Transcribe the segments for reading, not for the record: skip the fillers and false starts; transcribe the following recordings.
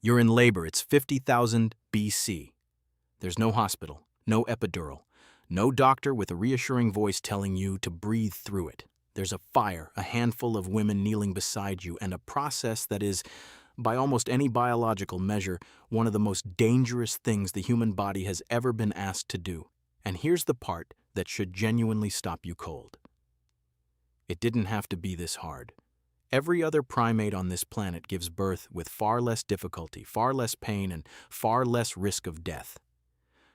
You're in labor, it's 50,000 BC. There's no hospital, no epidural, no doctor with a reassuring voice telling you to breathe through it. There's a fire, a handful of women kneeling beside you, and a process that is, by almost any biological measure, one of the most dangerous things the human body has ever been asked to do. And here's the part that should genuinely stop you cold. It didn't have to be this hard. Every other primate on this planet gives birth with far less difficulty, far less pain, and far less risk of death.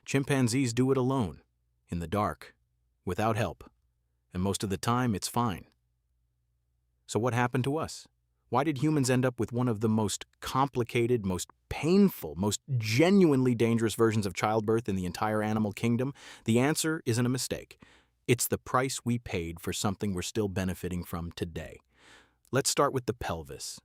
Chimpanzees do it alone, in the dark, without help, and most of the time it's fine. So what happened to us? Why did humans end up with one of the most complicated, most painful, most genuinely dangerous versions of childbirth in the entire animal kingdom? The answer isn't a mistake. It's the price we paid for something we're still benefiting from today. Let's start with the pelvis.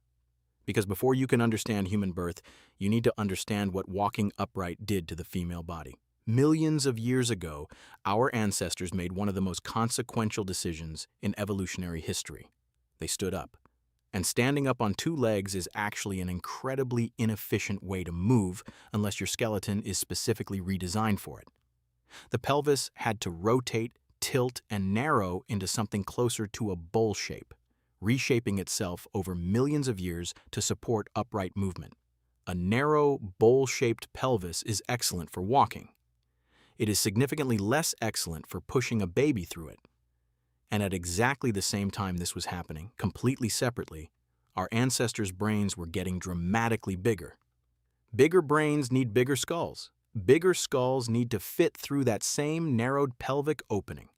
Because before you can understand human birth, you need to understand what walking upright did to the female body. Millions of years ago, our ancestors made one of the most consequential decisions in evolutionary history. They stood up. And standing up on two legs is actually an incredibly inefficient way to move unless your skeleton is specifically redesigned for it. The pelvis had to rotate, tilt, and narrow into something closer to a bowl shape, reshaping itself over millions of years to support upright movement. A narrow, bowl-shaped pelvis is excellent for walking. It is significantly less excellent for pushing a baby through it. And at exactly the same time this was happening, completely separately, our ancestors' brains were getting dramatically bigger. Bigger brains need bigger skulls. Bigger skulls need to fit through that same narrowed pelvic opening.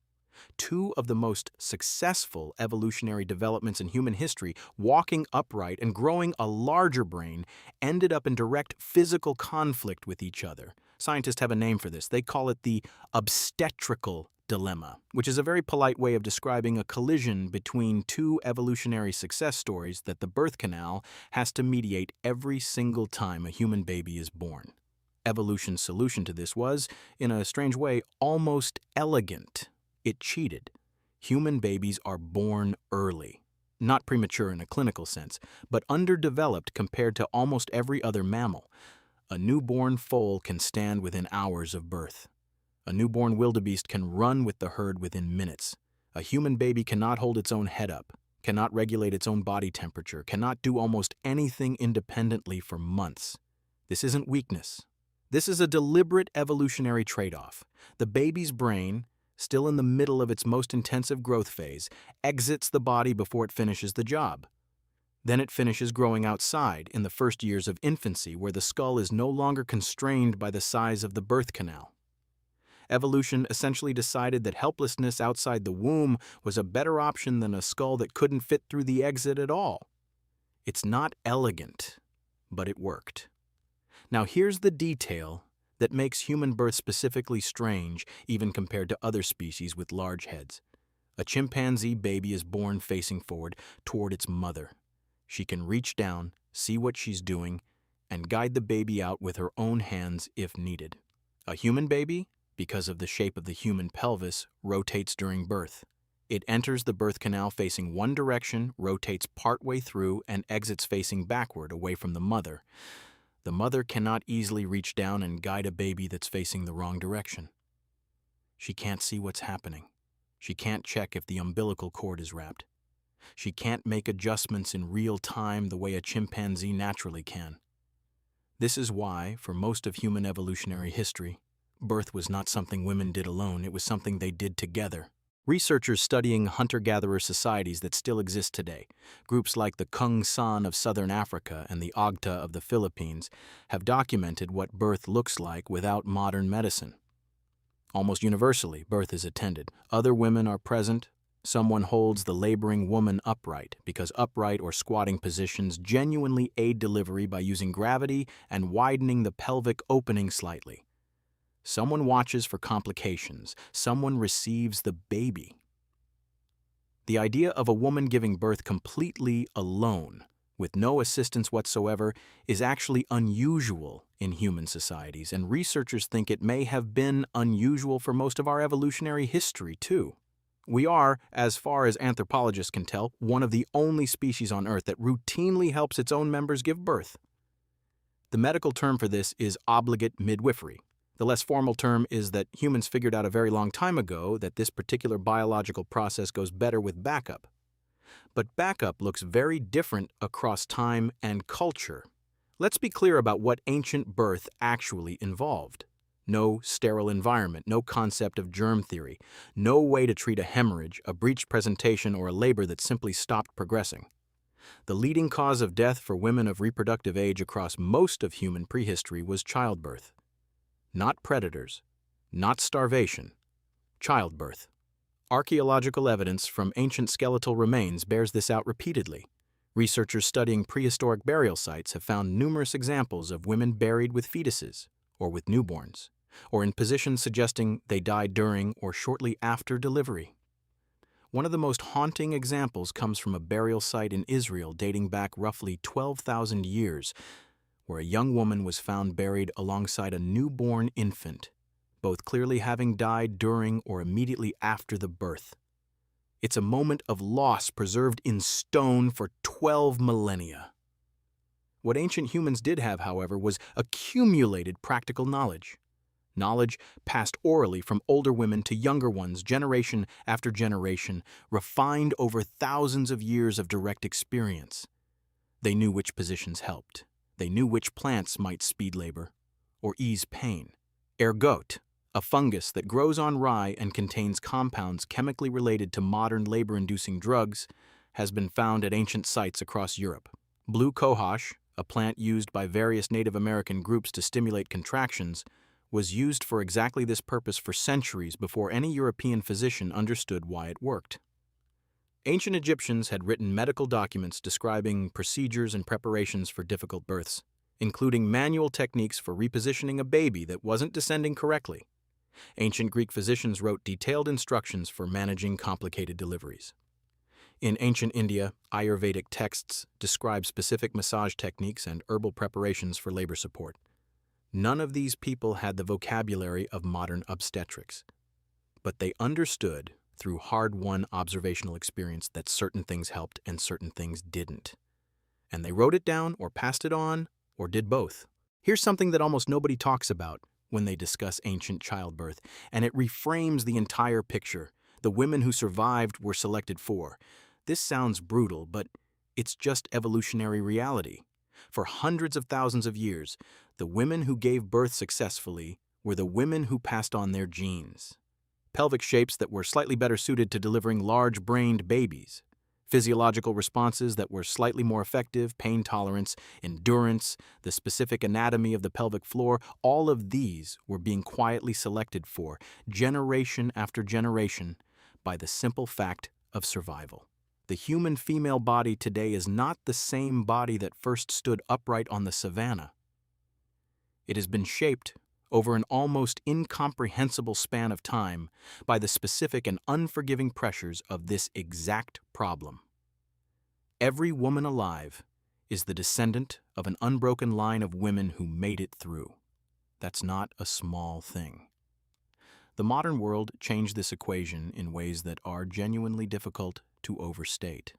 Two of the most successful evolutionary developments in human history, walking upright and growing a larger brain, ended up in direct physical conflict with each other. Scientists have a name for this. They call it the obstetrical dilemma, which is a very polite way of describing a collision between two evolutionary success stories that the birth canal has to mediate every single time a human baby is born. Evolution's solution to this was, in a strange way, almost elegant. It cheated. Human babies are born early. Not premature in a clinical sense, but underdeveloped compared to almost every other mammal. A newborn foal can stand within hours of birth. A newborn wildebeest can run with the herd within minutes. A human baby cannot hold its own head up, cannot regulate its own body temperature, cannot do almost anything independently for months. This isn't weakness. This is a deliberate evolutionary trade-off. The baby's brain, still in the middle of its most intensive growth phase, exits the body before it finishes the job. Then it finishes growing outside in the first years of infancy, where the skull is no longer constrained by the size of the birth canal. Evolution essentially decided that helplessness outside the womb was a better option than a skull that couldn't fit through the exit at all. It's not elegant, but it worked. Now here's the detail that makes human birth specifically strange, even compared to other species with large heads. A chimpanzee baby is born facing forward toward its mother. She can reach down, see what she's doing, and guide the baby out with her own hands if needed. A human baby, because of the shape of the human pelvis, rotates during birth. It enters the birth canal facing one direction, rotates partway through, and exits facing backward away from the mother. The mother cannot easily reach down and guide a baby that's facing the wrong direction. She can't see what's happening. She can't check if the umbilical cord is wrapped. She can't make adjustments in real time the way a chimpanzee naturally can. This is why, for most of human evolutionary history, birth was not something women did alone, it was something they did together. Researchers studying hunter-gatherer societies that still exist today, groups like the Kung San of southern Africa and the Agta of the Philippines, have documented what birth looks like without modern medicine. Almost universally, birth is attended. Other women are present. Someone holds the laboring woman upright, because upright or squatting positions genuinely aid delivery by using gravity and widening the pelvic opening slightly. Someone watches for complications. Someone receives the baby. The idea of a woman giving birth completely alone, with no assistance whatsoever, is actually unusual in human societies, and researchers think it may have been unusual for most of our evolutionary history, too. We are, as far as anthropologists can tell, one of the only species on Earth that routinely helps its own members give birth. The medical term for this is obligate midwifery. The less formal term is that humans figured out a very long time ago that this particular biological process goes better with backup. But backup looks very different across time and culture. Let's be clear about what ancient birth actually involved. No sterile environment, no concept of germ theory, no way to treat a hemorrhage, a breached presentation, or a labor that simply stopped progressing. The leading cause of death for women of reproductive age across most of human prehistory was childbirth. Not predators, not starvation, childbirth. Archaeological evidence from ancient skeletal remains bears this out repeatedly. Researchers studying prehistoric burial sites have found numerous examples of women buried with fetuses, or with newborns, or in positions suggesting they died during or shortly after delivery. One of the most haunting examples comes from a burial site in Israel dating back roughly 12,000 years, where a young woman was found buried alongside a newborn infant, both clearly having died during or immediately after the birth. It's a moment of loss preserved in stone for 12 millennia. What ancient humans did have, however, was accumulated practical knowledge. Knowledge passed orally from older women to younger ones, generation after generation, refined over thousands of years of direct experience. They knew which positions helped. They knew which plants might speed labor or ease pain. Ergot, a fungus that grows on rye and contains compounds chemically related to modern labor-inducing drugs, has been found at ancient sites across Europe. Blue cohosh, a plant used by various Native American groups to stimulate contractions, was used for exactly this purpose for centuries before any European physician understood why it worked. Ancient Egyptians had written medical documents describing procedures and preparations for difficult births, including manual techniques for repositioning a baby that wasn't descending correctly. Ancient Greek physicians wrote detailed instructions for managing complicated deliveries. In ancient India, Ayurvedic texts describe specific massage techniques and herbal preparations for labor support. None of these people had the vocabulary of modern obstetrics, but they understood through hard-won observational experience that certain things helped and certain things didn't. And they wrote it down or passed it on or did both. Here's something that almost nobody talks about when they discuss ancient childbirth, and it reframes the entire picture. The women who survived were selected for. This sounds brutal, but it's just evolutionary reality. For hundreds of thousands of years, the women who gave birth successfully were the women who passed on their genes. Pelvic shapes that were slightly better suited to delivering large-brained babies. Physiological responses that were slightly more effective, pain tolerance, endurance, the specific anatomy of the pelvic floor, all of these were being quietly selected for, generation after generation, by the simple fact of survival. The human female body today is not the same body that first stood upright on the savannah. It has been shaped over an almost incomprehensible span of time by the specific and unforgiving pressures of this exact problem. Every woman alive is the descendant of an unbroken line of women who made it through. That's not a small thing. The modern world changed this equation in ways that are genuinely difficult to overstate.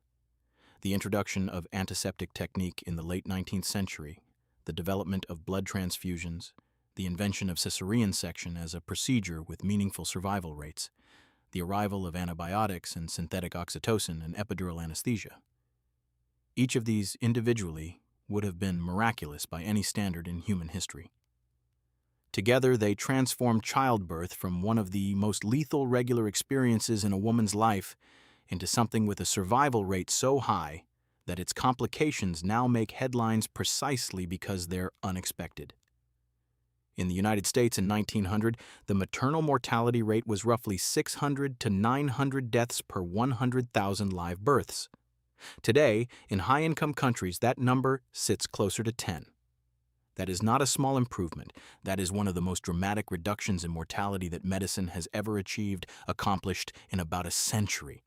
The introduction of antiseptic technique in the late 19th century, the development of blood transfusions, the invention of cesarean section as a procedure with meaningful survival rates, the arrival of antibiotics and synthetic oxytocin and epidural anesthesia. Each of these individually would have been miraculous by any standard in human history. Together, they transformed childbirth from one of the most lethal regular experiences in a woman's life into something with a survival rate so high that its complications now make headlines precisely because they're unexpected. In the United States in 1900, the maternal mortality rate was roughly 600 to 900 deaths per 100,000 live births. Today, in high-income countries, that number sits closer to 10. That is not a small improvement. That is one of the most dramatic reductions in mortality that medicine has ever achieved, accomplished in about a century.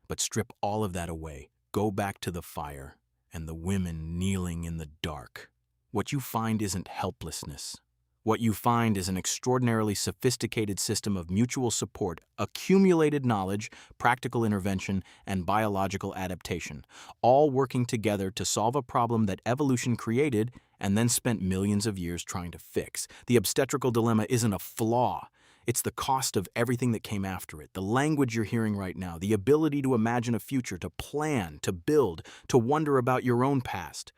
But strip all of that away, go back to the fire, and the women kneeling in the dark. What you find isn't helplessness. What you find is an extraordinarily sophisticated system of mutual support, accumulated knowledge, practical intervention, and biological adaptation, all working together to solve a problem that evolution created and then spent millions of years trying to fix. The obstetrical dilemma isn't a flaw. It's the cost of everything that came after it. The language you're hearing right now, the ability to imagine a future, to plan, to build, to wonder about your own past.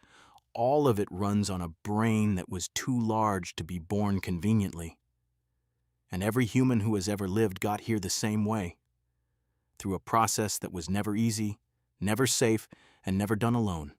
All of it runs on a brain that was too large to be born conveniently. And every human who has ever lived got here the same way, through a process that was never easy, never safe, and never done alone.